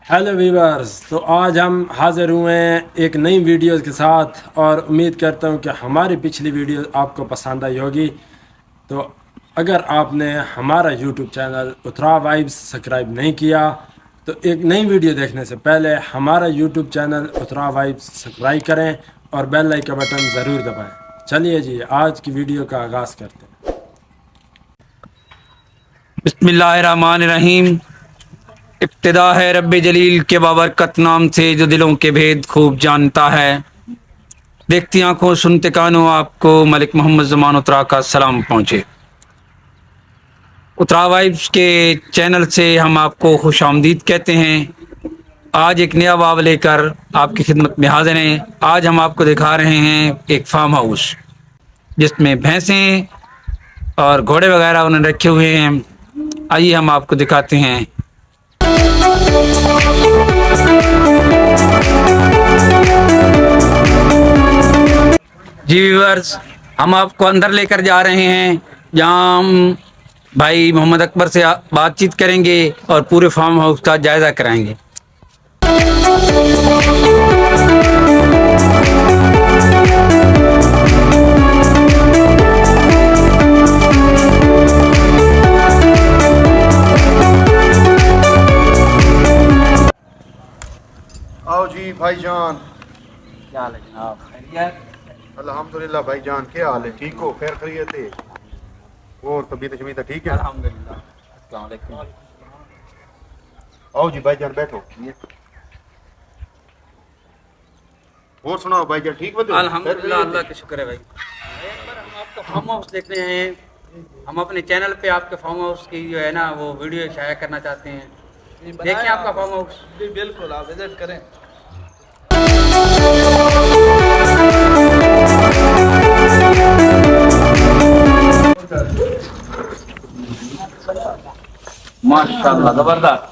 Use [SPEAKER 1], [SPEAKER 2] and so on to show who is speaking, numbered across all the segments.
[SPEAKER 1] Hello viewers, तो आज हम हाज़िर हुए हैं एक नई वीडियो के साथ और उम्मीद करता हूं कि हमारी पिछली वीडियो आपको पसंद आई होगी। तो अगर आपने हमारा यूट्यूब चैनल उतरा वाइब्स सब्सक्राइब नहीं किया तो एक नई वीडियो देखने से पहले हमारा यूट्यूब चैनल उतरा वाइब्स सब्सक्राइब करें और बेल आइकन का बटन ज़रूर दबाएं। चलिए जी, आज की वीडियो का आगाज़ करते हैं।
[SPEAKER 2] बिस्मिल्लाहिर्रहमानिर्रहीम। इब्तिदा है रब्बे जलील के बाबरकत नाम से जो दिलों के भेद खूब जानता है। देखती आंखों सुनते कानों आपको मलिक मोहम्मद ज़मान उतरा का सलाम पहुँचे। उतरा वाइब्स के चैनल से हम आपको खुश आमदीद कहते हैं। आज एक नया बाब लेकर आपकी खिदमत में हाजिर हैं। आज हम आपको दिखा रहे हैं एक फार्म हाउस जिसमें भैंसें और घोड़े वगैरह उन्होंने रखे हुए हैं। आइए हम आपको दिखाते हैं। जी व्यूअर्स, हम आपको अंदर लेकर जा रहे हैं जहां हम भाई मोहम्मद अकबर से बातचीत करेंगे और पूरे फार्म हाउस का जायजा कराएंगे।
[SPEAKER 3] आओ जी भाईजान।
[SPEAKER 2] क्या हाल है जनाब?
[SPEAKER 3] अल्हम्दुलिल्लाह भाईजान, क्या हाल है? ठीक हो? खैर खैरियत है? और तबीयत शबीयत ठीक है?
[SPEAKER 2] अल्हम्दुलिल्लाह। अस्सलाम वालेकुम।
[SPEAKER 3] आओ जी भाईजान, बैठो। और सुनाओ भाईजान, ठीक हो?
[SPEAKER 2] अल्हम्दुलिल्लाह, अल्लाह का शुक्र है भाई। एक बार हम आपका फार्म हाउस देख रहे हैं। हम अपने चैनल पे आपके फार्म हाउस की जो है ना वो वीडियो शाया करना चाहते हैं। देखें आपका फार्म हाउस।
[SPEAKER 4] जी बिल्कुल, आप विजिट करें।
[SPEAKER 2] माशाल्लाह, जबरदस्त।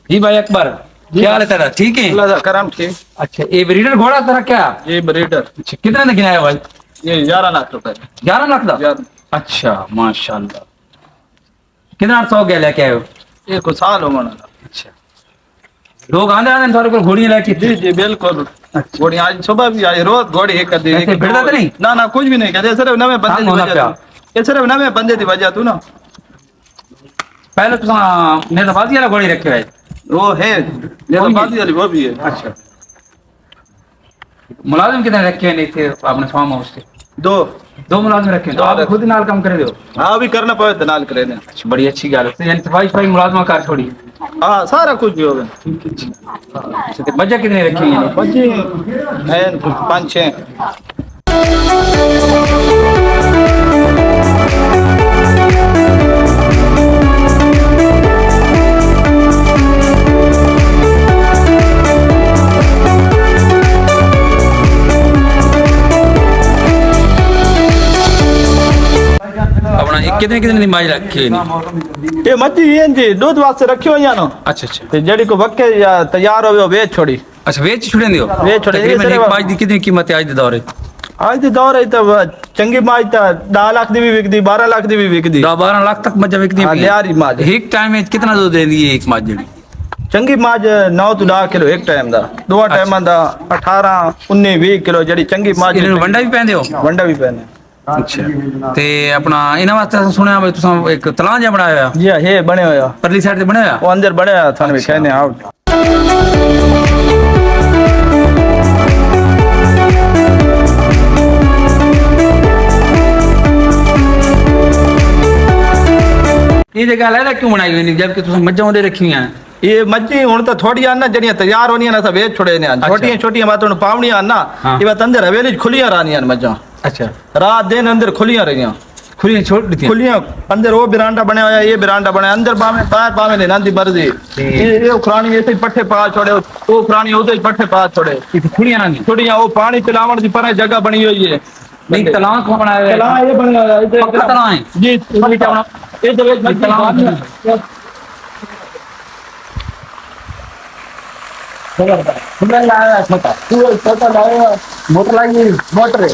[SPEAKER 2] जी भाई अकबर, क्या हाल है तेरा? ठीक है?
[SPEAKER 4] अल्लाह का करम ठीक।
[SPEAKER 2] अच्छा, ये ब्रीडर घोड़ा तेरा क्या?
[SPEAKER 4] ये ब्रीडर,
[SPEAKER 2] अच्छा, कितने ने गिनाया भाई?
[SPEAKER 4] ये 11 लाख रुपए।
[SPEAKER 2] 11 लाख का?
[SPEAKER 4] 11।
[SPEAKER 2] अच्छा माशाल्लाह। कितना 100 गया लेके आए हो?
[SPEAKER 4] ये कुछ साल हो मना।
[SPEAKER 2] अच्छा, लोग आने आने थोड़े को घोड़ियां लेके?
[SPEAKER 4] जी जी बिल्कुल। घोड़ी आज सुबह भी आई, रोज घोड़ी एक कर दी।
[SPEAKER 2] ऐसे भिड़ता तो नहीं?
[SPEAKER 4] ना ना, कुछ भी नहीं कहते, सिर्फ नवे बंदे
[SPEAKER 2] काम
[SPEAKER 4] की
[SPEAKER 2] होना
[SPEAKER 4] वजह
[SPEAKER 2] क्या?
[SPEAKER 4] तू। ये सिर्फ नवे बंदे की वजह तू ना।
[SPEAKER 2] पहले तो नेताबाजी वाला घोड़ी रखे हुए।
[SPEAKER 4] वो है ये तो बात वाली, वो भी है।
[SPEAKER 2] अच्छा, मुलाजिम कितने रखे हुए नहीं थे आपने फार्म हाउस के?
[SPEAKER 4] दो
[SPEAKER 2] मुलाजिम रखे हैं, तो आप खुद ही नाल काम करे दो?
[SPEAKER 4] हाँ, अभी करना पड़े तो नाल करे ने।
[SPEAKER 2] अच्छा, बड़ी अच्छी गल है। यानी सफाई सफाई मुलाजमा कार छोड़ी?
[SPEAKER 4] हाँ, सारा कुछ भी होगा।
[SPEAKER 2] अच्छा, तो बच्चे कितने रखे हैं?
[SPEAKER 4] बच्चे हैं 5-6।
[SPEAKER 2] अपना कितने कितने दिन बाज रखे हैं?
[SPEAKER 4] ये मच्छी ये जी दूध वास्ते रखी हुई है ना।
[SPEAKER 2] अच्छा अच्छा।
[SPEAKER 4] ते जड़ी को वक्के या तैयार हो बेच छोड़ी।
[SPEAKER 2] अच्छा, वेच छुड़े दियो?
[SPEAKER 4] वेच छोड़े।
[SPEAKER 2] तकरीबन एक बाज की कितनी कीमत है आज के दौरे?
[SPEAKER 4] आज दी दौर है तो चंगी माज ता 10 लाख दी भी विकदी, 12 लाख दी भी विकदी।
[SPEAKER 2] 10-12 लाख तक मजा बिकती है?
[SPEAKER 4] यार माज
[SPEAKER 2] एक टाइम में कितना दूध दे दिए एक माज जड़ी?
[SPEAKER 4] चंगी माज 9 to 10 किलो एक टाइम दा, दो टाइम दा 18 19 20 किलो जड़ी चंगी माज।
[SPEAKER 2] इन्हें वंडा भी पहनदे हो?
[SPEAKER 4] वंडा भी पहने।
[SPEAKER 2] अच्छा, ते अपना इन्हां वास्ते सुनया भाई तुसां एक तलां जा बनाया?
[SPEAKER 4] जी है बने होया,
[SPEAKER 2] परली साइड से बनाया?
[SPEAKER 4] वो अंदर बने होया थाने कहने आउट।
[SPEAKER 2] ये जगह अलग क्यों बनाई हुई नहीं जबकि तुम मज्जा उधर रखी हुई हैं?
[SPEAKER 4] ये मच्छी हुन तो थोड़ी आना जड़ियां तैयार होनी ना, सब वेच छोड़े ने। छोटी छोटी बात पावनी आना।
[SPEAKER 2] हाँ।
[SPEAKER 4] ये बात अंदर हवेली खुलियां रानियां मज्जा।
[SPEAKER 2] अच्छा,
[SPEAKER 4] रात दिन अंदर खुलियां रहियां।
[SPEAKER 2] खुली छोड़ दी थी?
[SPEAKER 4] खुलियां अंदर वो बिरांडा बने होया, ये बिरांडा बने अंदर बामे बाहर बामे ने नंदी मर्जी। ये उखरानी ऐसे ही पट्टे पा छोड़े, वो उखरानी उधर ही पट्टे पा छोड़े।
[SPEAKER 2] खुलियां ना नहीं?
[SPEAKER 4] छोड़ियां वो पानी पिलावन की पर जगह बनी हुई है।
[SPEAKER 2] नहीं, तलां को बनाया है?
[SPEAKER 4] तलाव ये बना हुआ है
[SPEAKER 2] पक्का तलां है?
[SPEAKER 4] जी। ये तो एक तलाव
[SPEAKER 2] खुला लाया छोटा, छोटा लाया मोटर लाई मोटर है।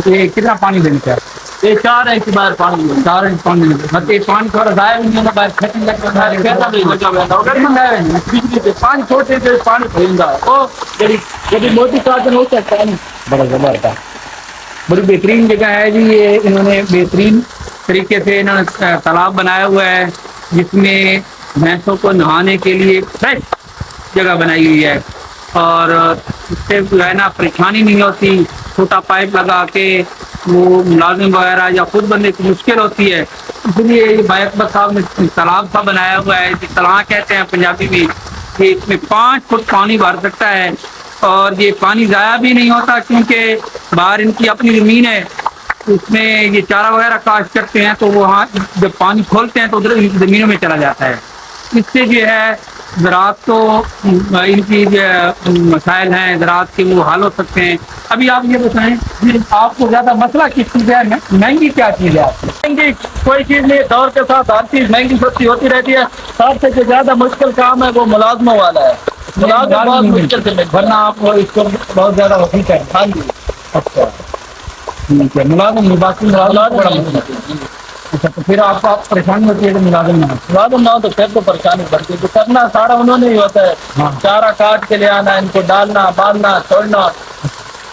[SPEAKER 2] ये कितना पानी देनी चाहिए?
[SPEAKER 4] ये 4 इंच बाहर पानी
[SPEAKER 2] 4 इंच पानी मतलब ये पानी थोड़ा जाया भी नहीं होना बाहर खेती लगता है
[SPEAKER 4] कहता नहीं लगा मैं
[SPEAKER 2] अगर मंगाया है
[SPEAKER 4] बिजली से पानी छोटे से पानी भरेगा ओ जड़ी मोटी कार्टन हो सकता है
[SPEAKER 2] बड़ा जबरदस्त बड़ी बेहतरीन जगह है जी ये इन्होंने बेहतरीन तरीके से इन्होंने तालाब बनाया हुआ है जिसमें भैंसों को नहाने के लिए फ्रेश जगह बनाई हुई है और इससे जो है ना परेशानी नहीं होती छोटा पाइप लगा के वो मुलाजिम वगैरह या खुद बनने की मुश्किल होती है इसलिए ये भाई अकबर साहब ने तालाब सा बनाया हुआ है जिस तलाब कहते हैं पंजाबी में कि इसमें 5 फुट पानी भर सकता है और ये पानी ज़ाया भी नहीं होता क्योंकि बाहर इनकी अपनी ज़मीन है उसमें ये चारा वगैरह काश्त करते हैं तो वहाँ जब पानी खोलते हैं तो उधर इनकी ज़मीनों में चला जाता है इससे जो है ज़राअत तो इनकी जो मसाइल हैं ज़राअत के वो हल हो सकते हैं। अभी आप ये बताएं कि आपको ज़्यादा मसला किस चीज़ है महंगी क्या चीज़ है आपको?
[SPEAKER 4] महंगी कोई चीज नहीं दौर के साथ हर चीज महंगी सस्ती होती रहती है सबसे जो ज्यादा मुश्किल काम है वो मुलाजमों वाला है मुलाजिम बहुत मुश्किल से मिलता है।
[SPEAKER 2] वरना आप इसको बहुत ज़्यादा वसीक है।
[SPEAKER 4] हाँ जी
[SPEAKER 2] अच्छा ठीक है मुलाजिम बाकी मुलाजिम बड़ा मसला है। अच्छा तो फिर आपको आप परेशानी होती है तो मुलाजिम ना
[SPEAKER 4] मुलाजिम ना हो तो फिर तो परेशानी बढ़ती है तो करना सारा उन्होंने ही होता है
[SPEAKER 2] हाँ।
[SPEAKER 4] चारा काट के ले आना इनको डालना बांधना छोड़ना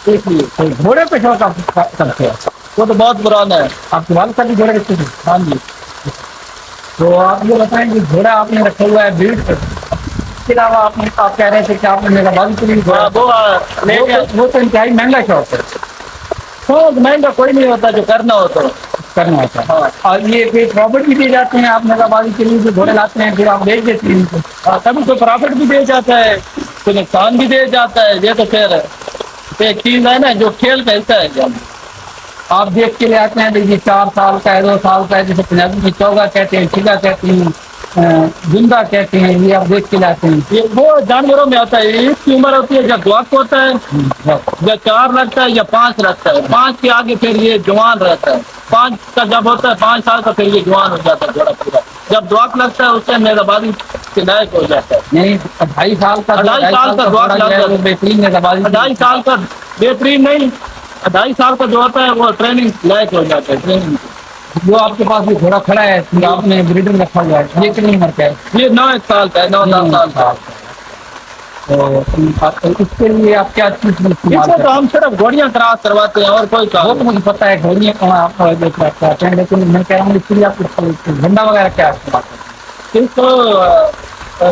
[SPEAKER 4] इसलिए
[SPEAKER 2] तो घोड़े पे शौक आप करते हैं
[SPEAKER 4] वो तो बहुत पुराना है।
[SPEAKER 2] आपके वाल का भी घोड़े रखते थे?
[SPEAKER 4] हाँ जी
[SPEAKER 2] तो आप ये बताएं कि घोड़ा आपने रखा हुआ है ब्रीड पर इसके अलावा आप कह रहे थे कि आपने मेरा बाल के लिए
[SPEAKER 4] हाँ,
[SPEAKER 2] वो तो इंतहाई महंगा शौक है
[SPEAKER 4] बहुत महंगा कोई नहीं होता जो करना हो तो
[SPEAKER 2] करना होता है।
[SPEAKER 4] हाँ।
[SPEAKER 2] और ये फिर प्रॉफिट भी दे जाते हैं आप मेगाबादी के लिए जो घोड़े लाते हैं फिर आप बेच देते हैं इनको।
[SPEAKER 4] कभी तो प्रॉफिट भी दे जाता है तो नुकसान भी दे जाता है ये तो फिर एक चीज है ना जो खेल का हिस्सा है जब
[SPEAKER 2] आप देख के ले आते हैं देखिए 4 साल का है 2 साल का है जैसे पंजाबी में चौगा कहते हैं चिगा कहते हैं जिंदा कहते हैं ये आप देख के लाते हैं।
[SPEAKER 4] ये वो जानवरों में आता है इसकी उम्र होती है जब दुआक होता है या 4 लगता है या 5 लगता है 5 के आगे फिर ये जवान रहता है 5 का जब होता है 5 साल का फिर ये जवान हो जाता है घोड़ा पूरा जब दुआक लगता है उससे मेहरबानी के लायक हो जाता है।
[SPEAKER 2] नहीं 2.5 साल का
[SPEAKER 4] 2.5 साल का दुआक लगता है
[SPEAKER 2] बेहतरीन मेगाबादी
[SPEAKER 4] 2.5 साल का बेहतरीन नहीं 2.5 साल का जो होता है वो ट्रेनिंग लायक हो जाता है ट्रेनिंग
[SPEAKER 2] जो आपके पास भी घोड़ा खड़ा है आपने ब्रीडर रखा हुआ है ये कितनी उम्र का है?
[SPEAKER 4] ये 9 साल का है 9-10 साल का
[SPEAKER 2] तो इसके लिए आप क्या चीज
[SPEAKER 4] इसमें तो हम सिर्फ घोड़ियाँ क्रॉस करवाते हैं और कोई
[SPEAKER 2] वो
[SPEAKER 4] काम
[SPEAKER 2] तो मुझे पता है घोड़ियाँ आप करते हैं लेकिन मैं कह रहा हूँ इसके लिए आप झंडा वगैरह क्या इस्तेमाल करते
[SPEAKER 4] इसको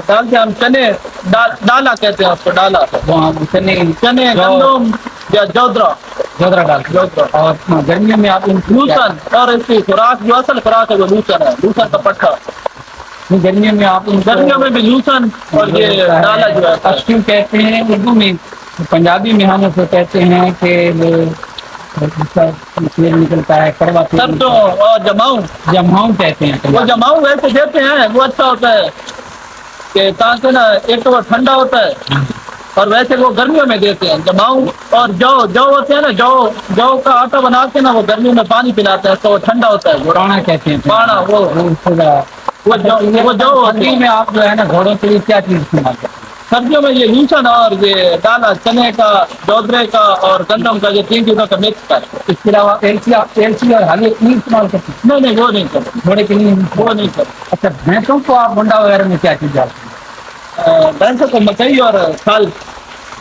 [SPEAKER 4] डालते हम चने डाला कहते हैं उसको डाला
[SPEAKER 2] हैं
[SPEAKER 4] चने गंदम या जोदरा
[SPEAKER 2] डालते हैं और गर्मियों में आप
[SPEAKER 4] लूसन और इसकी खुराक जो असल खुराक है वो लूसन है लूसन का पट्टा
[SPEAKER 2] गर्मियों में आप
[SPEAKER 4] गर्मियों में भी लूसन और ये डाला जो है
[SPEAKER 2] अश्किन कहते हैं उर्दू में पंजाबी में हम उसको कहते हैं कि तेल निकलता है कड़वा
[SPEAKER 4] सरसों और
[SPEAKER 2] जमाऊ कहते हैं
[SPEAKER 4] वो जमाऊ वैसे देते हैं वो अच्छा होता है कि ताकि ना एक तो वो ठंडा होता है और वैसे वो गर्मियों में देते हैं जमाऊ और जौ होते हैं ना जौ का आटा बना के ना वो गर्मियों में पानी पिलाते हैं तो वो ठंडा होता है
[SPEAKER 2] पुराना कहते हैं
[SPEAKER 4] पाना वो जौ होती है।
[SPEAKER 2] में आप जो है ना घोड़ों के लिए क्या चीज इस्तेमाल करते हैं?
[SPEAKER 4] सर्दियों में ये लूसन और ये दाना चने का जोदरे का और गंदम का ये 3 चीजों का मिक्स कर
[SPEAKER 2] इसके अलावा एलसी और हाली नहीं इस्तेमाल करते हैं?
[SPEAKER 4] नहीं वो नहीं करते
[SPEAKER 2] घोड़े के लिए
[SPEAKER 4] वो नहीं करते
[SPEAKER 2] अच्छा भैंसों को आप मुंडा वगैरह में क्या चीज डालते हैं?
[SPEAKER 4] भैंसों को मकई और फल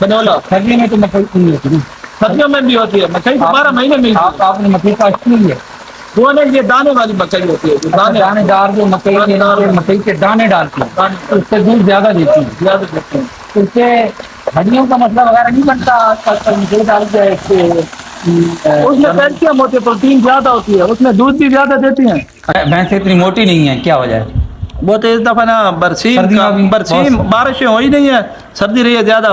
[SPEAKER 4] बनोला
[SPEAKER 2] सर्दी में तो मकई नहीं होती ना
[SPEAKER 4] सर्दियों में भी होती है मकई 12 महीने में
[SPEAKER 2] आपने मकई का असली है
[SPEAKER 4] वो नहीं ये दाने वाली मकई होती है जो
[SPEAKER 2] दानेदार जो मकई के दाने डालते हैं तो उससे दूध ज्यादा देती है
[SPEAKER 4] ज्यादा देते हैं
[SPEAKER 2] तो उससे हड्डियों का मसला वगैरह नहीं बनता मकई डाल के
[SPEAKER 4] उसमें कैल्शियम होती है प्रोटीन ज्यादा होती है उसमें दूध भी ज्यादा देती हैं।
[SPEAKER 2] भैंसें इतनी मोटी नहीं है क्या वजह है?
[SPEAKER 4] वो तो इस दफा ना बरसीम बारिशें हो ही नहीं है सर्दी रही है ज्यादा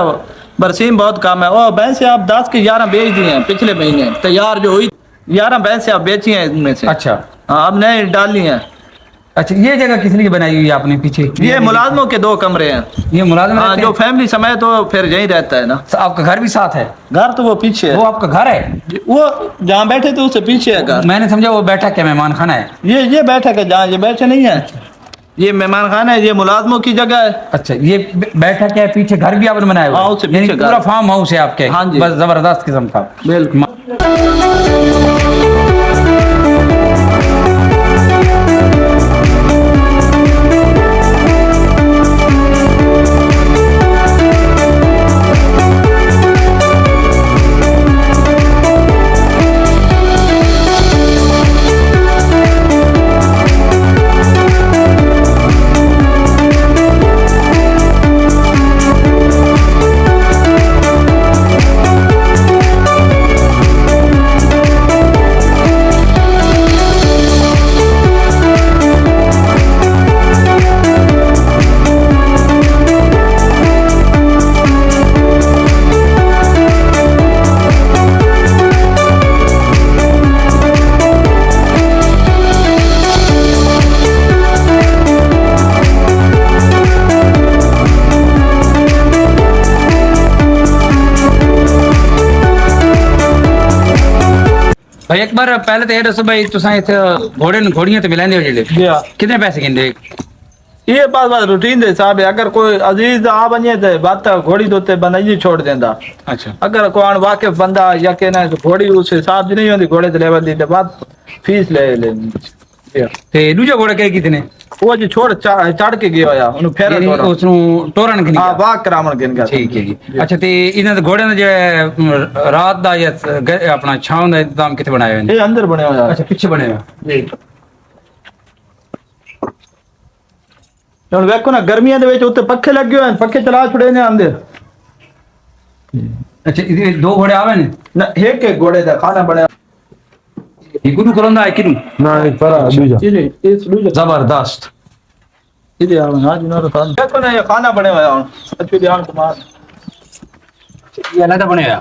[SPEAKER 4] बरसीम बहुत कम है और भैंसे आप 10 के 11 बेच दिए हैं पिछले महीने तैयार जो हुई 11 भैंसे आप बेची हैं इनमें से।
[SPEAKER 2] अच्छा
[SPEAKER 4] हाँ अब नए डाली हैं।
[SPEAKER 2] अच्छा ये जगह किस लिए बनाई हुई है आपने पीछे?
[SPEAKER 4] ये मुलाजमों के 2 कमरे हैं।
[SPEAKER 2] ये मुलाजिम
[SPEAKER 4] हाँ
[SPEAKER 2] रहते
[SPEAKER 4] जो
[SPEAKER 2] हैं?
[SPEAKER 4] फैमिली समय तो फिर यहीं रहता है ना।
[SPEAKER 2] आपका घर भी साथ है?
[SPEAKER 4] घर तो वो पीछे है
[SPEAKER 2] वो आपका घर है?
[SPEAKER 4] वो जहाँ बैठे थे उससे पीछे है घर।
[SPEAKER 2] मैंने समझा वो बैठक है मेहमान खाना है।
[SPEAKER 4] ये बैठक है जहाँ ये बैठे नहीं है ये मेहमान खाना है ये मुलाजमों की जगह है।
[SPEAKER 2] अच्छा ये बैठक है पीछे घर भी आपने बनाया हुआ है?
[SPEAKER 4] हाँ, उससे
[SPEAKER 2] यानी
[SPEAKER 4] पीछे घर।
[SPEAKER 2] पूरा फार्म हाउस है आपके?
[SPEAKER 4] हाँ जी।
[SPEAKER 2] बस जबरदस्त किस्म का।
[SPEAKER 4] बिल्कुल।
[SPEAKER 2] भाई एक बार पहले तो ये दसो भाई तुसा इथे घोड़े न घोड़ियां तो मिलांदे हो जेले
[SPEAKER 4] जी हाँ।
[SPEAKER 2] कितने पैसे गिनदे?
[SPEAKER 4] ये बात रूटीन के हिसाब है। अगर कोई अजीज आ बने तो बात घोड़ी दोते बंदा ही छोड़ देंदा।
[SPEAKER 2] अच्छा
[SPEAKER 4] अगर कोई वाकिफ बंदा या के ना तो घोड़ी उस हिसाब की नहीं होती, घोड़े ते लेवा दी बात फीस ले जी हाँ।
[SPEAKER 2] ते दूजा घोड़ा के कितने?
[SPEAKER 4] वो जो छोड़ चढ़ के गया होया उन्हें फेर
[SPEAKER 2] यानी उसनु टोरन के
[SPEAKER 4] हाँ वाह करामण गिन का
[SPEAKER 2] ठीक है जी। अच्छा ते इन्हां दे घोड़े ने जे रात दा या अपना छांव दा इंतजाम किथे बनाया है?
[SPEAKER 4] ये अंदर बने होया।
[SPEAKER 2] अच्छा पीछे बने हुए
[SPEAKER 4] जी ਹੁਣ ਵੇਖੋ ਨਾ ਗਰਮੀਆਂ ਦੇ ਵਿੱਚ ਉੱਤੇ ਪੱਖੇ ਲੱਗੇ ਹੋਏ ਹਨ, ਪੱਖੇ ਚਲਾ ਛੁੜੇ ਨੇ ਅੰਦਰ।
[SPEAKER 2] अच्छा ये दो घोड़े आवे ने
[SPEAKER 4] ਨਾ ਇੱਕ ਇੱਕ ਘੋੜੇ ਦਾ ਖਾਣਾ ਬਣਿਆ।
[SPEAKER 2] ये गुरु करंदा है किनु
[SPEAKER 1] ना एक पर दूजा
[SPEAKER 4] ਜੀ ਜੀ ਇਸ ਲੂਜਾ
[SPEAKER 2] जबरदस्त
[SPEAKER 4] ਇਹਦੇ ਆवन आज ना खाना देखो ना ये खाना बने होया ਹੁਣ अच्छे ध्यान कुमार
[SPEAKER 2] ये अलग बने हुआ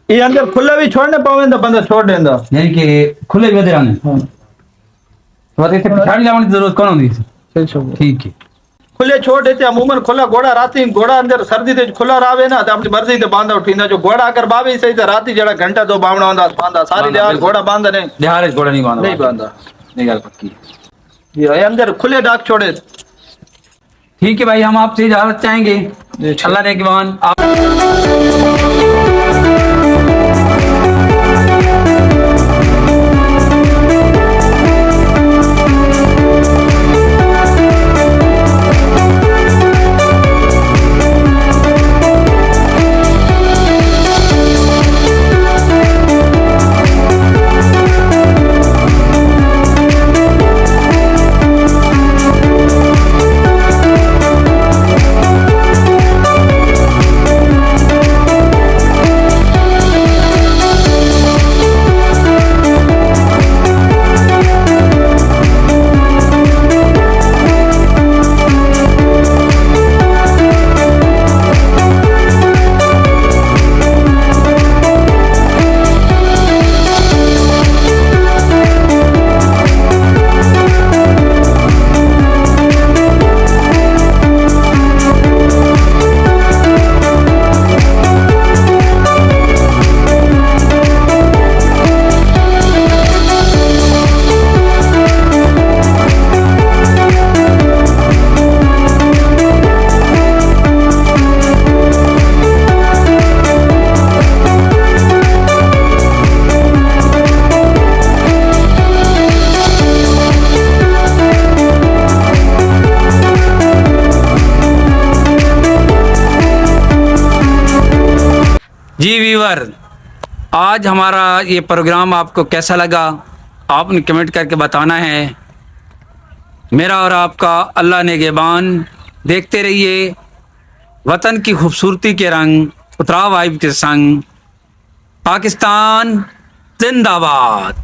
[SPEAKER 4] ये अंदर खुला भी छोड़ने पावे तो बंदा छोड़ देंदा।
[SPEAKER 2] यानी कि खुले भी रहने
[SPEAKER 4] हाँ
[SPEAKER 2] तो इथे पिछाड़ी लावने की जरूरत कौन होती है?
[SPEAKER 4] सही सब
[SPEAKER 2] ठीक है
[SPEAKER 4] खुले छोड़ देते अमूमन खुला घोड़ा राती घोड़ा अंदर सर्दी ते खुला रावे ना तो अपनी मर्जी ते बांधा उठींदा। जो घोड़ा अगर बावे सही तो राती जड़ा घंटा दो बावना होंदा बांधा सारी
[SPEAKER 2] बांधा,
[SPEAKER 4] रात
[SPEAKER 2] बिल्कुल।
[SPEAKER 4] घोड़ा बांधा नहीं
[SPEAKER 2] बिहार घोड़ा नहीं बांधा
[SPEAKER 4] नहीं बांधा।
[SPEAKER 2] नहीं गल पक्की
[SPEAKER 4] ये अंदर खुले डाक छोड़े।
[SPEAKER 2] ठीक है भाई हम आपसे इजाजत चाहेंगे। अल्लाह ने गिवान आप जी व्यूअर आज हमारा ये प्रोग्राम आपको कैसा लगा आपने कमेंट करके बताना है। मेरा और आपका अल्लाह नेगेबान। देखते रहिए वतन की खूबसूरती के रंग उतराव वाइब के संग। पाकिस्तान जिंदाबाद।